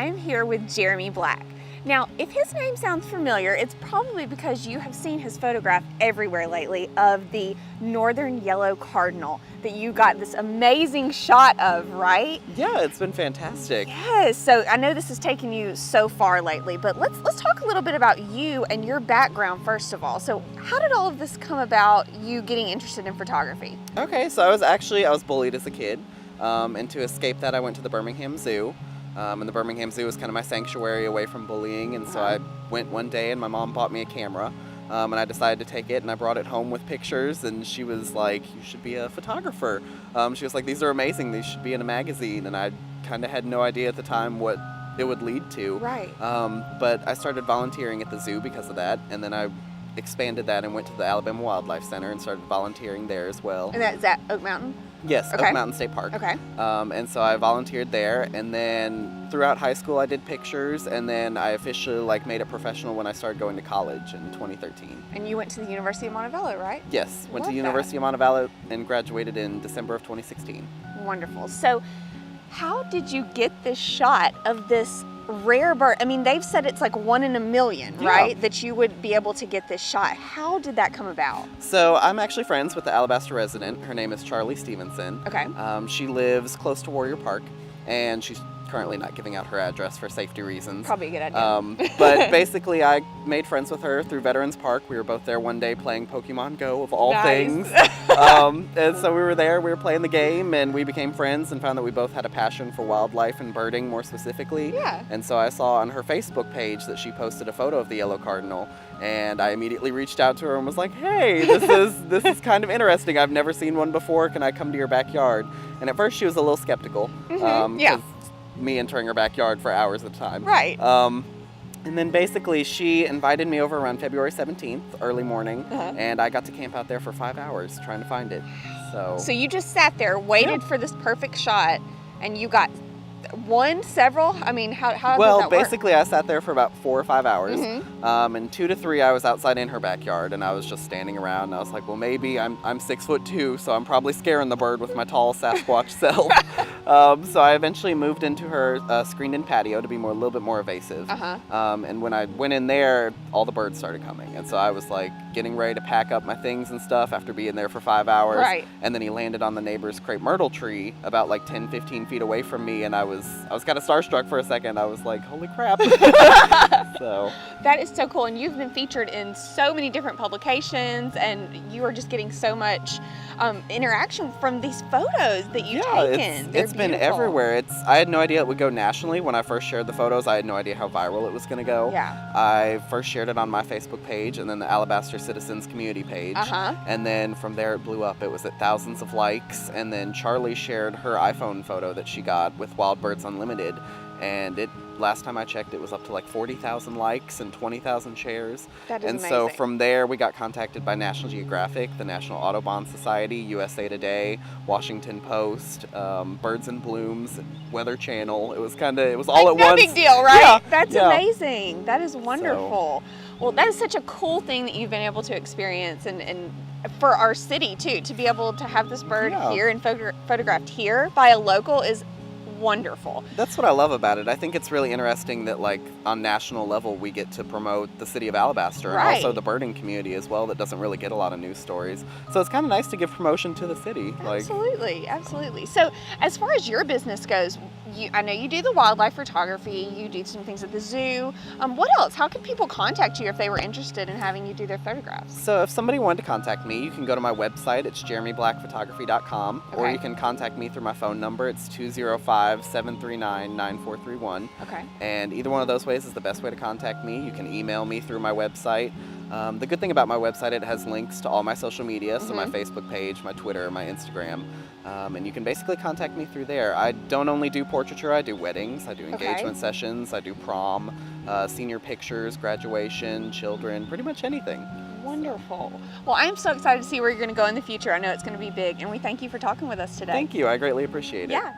I am here with Jeremy Black. Now, if his name sounds familiar, it's probably because you have seen his photograph everywhere lately of the northern yellow cardinal that you got this amazing shot of, right? Yeah, it's been fantastic. Yes, so I know this has taken you so far lately, but let's talk a little bit about you and your background first of all. So how did all of this come about, you getting interested in photography? Okay, so I was bullied as a kid, and to escape that I went to the Birmingham Zoo. And the Birmingham Zoo was kind of my sanctuary away from bullying, and so I went one day and my mom bought me a camera, and I decided to take it and I brought it home with pictures, and she was like, "You should be a photographer." She was like, "These are amazing, these should be in a magazine," and I kind of had no idea at the time what it would lead to. Right. But I started volunteering at the zoo because of that, and then I expanded that and went to the Alabama Wildlife Center and started volunteering there as well. And that's at Oak Mountain? Yes, Okay. Oak Mountain State Park. Okay. And so I volunteered there, and then throughout high school I did pictures, and then I officially made it professional when I started going to college in 2013. And you went to the University of Montevallo, right? Yes, went to Love the University of Montevallo and graduated in December of 2016. Wonderful. So how did you get this shot of this rare bird? I mean, they've said it's like 1 in a million, Yeah. right? That you would be able to get this shot. How did that come about? So I'm actually friends with the Alabaster resident. Her name is Charlie Stevenson. Okay. She lives close to Warrior Park, and she's currently not giving out her address for safety reasons. Probably a good idea. But basically, I made friends with her through Veterans Park. We were both there one day playing Pokemon Go, of all Nice. things. And so we were there, we were playing the game, and we became friends and found that we both had a passion for wildlife and birding more specifically. Yeah. And so I saw on her Facebook page that she posted a photo of the yellow cardinal, and I immediately reached out to her and was like, "Hey, this is kind of interesting. I've never seen one before. Can I come to your backyard?" And at first she was a little skeptical. Yeah. 'Cause me entering her backyard for hours at a time. Right. And then basically she invited me over around February 17th, early morning, Uh-huh. and I got to camp out there for 5 hours trying to find it. So you just sat there, waited for this perfect shot, and you got one, several? I mean, how does Well, that work? basically I sat there for about 4 or 5 hours, Mm-hmm. and 2 to 3 I was outside in her backyard, and I was just standing around, and I was like, well, maybe I'm 6'2", so I'm probably scaring the bird with my tall Sasquatch self. So I eventually moved into her screened-in patio to be a little bit more evasive. And when I went in there, all the birds started coming, and so I was like getting ready to pack up my things and stuff after being there for 5 hours. Right. And then he landed on the neighbor's crepe myrtle tree about 10, 15 feet away from me, and I was kind of starstruck for a second. I was like, holy crap. So That is so cool, and you've been featured in so many different publications, and you are just getting so much interaction from these photos that you've taken. They're it's been beautiful. everywhere. I had no idea it would go nationally. When I first shared the photos, I had no idea how viral it was going to go. Yeah. I first shared it on my Facebook page and then the Alabaster Citizens community page. And then from there it blew up. It was at thousands of likes, and then Charlie shared her iPhone photo that she got with Wild Birds Unlimited, and last time I checked, it was up to 40,000 likes and 20,000 shares. That is and so amazing. from there, we got contacted by National Geographic, the National Audubon Society, USA Today, Washington Post, Birds and Blooms, Weather Channel. It was all at no once. big deal, right? Yeah, That's yeah. amazing. That is wonderful. Well, that is such a cool thing that you've been able to experience, and for our city too, to be able to have this bird here and photographed here by a local is wonderful. That's what I love about it. I think it's really interesting that on national level we get to promote the city of Alabaster and also the birding community as well that doesn't really get a lot of news stories. So it's kind of nice to give promotion to the city. Absolutely, absolutely. So as far as your business goes, I know you do the wildlife photography, you do some things at the zoo. What else? How can people contact you if they were interested in having you do their photographs? So if somebody wanted to contact me, you can go to my website. It's jeremyblackphotography.com, or you can contact me through my phone number. It's 205-739-9431. Okay. And either one of those ways is the best way to contact me. You can email me through my website. The good thing about my website, it has links to all my social media, so my Facebook page, my Twitter, my Instagram, and you can basically contact me through there. I don't only do portraiture, I do weddings, I do engagement sessions, I do prom, senior pictures, graduation, children, pretty much anything. Wonderful. Well, I'm so excited to see where you're going to go in the future. I know it's going to be big, and we thank you for talking with us today. Thank you, I greatly appreciate it. Yeah.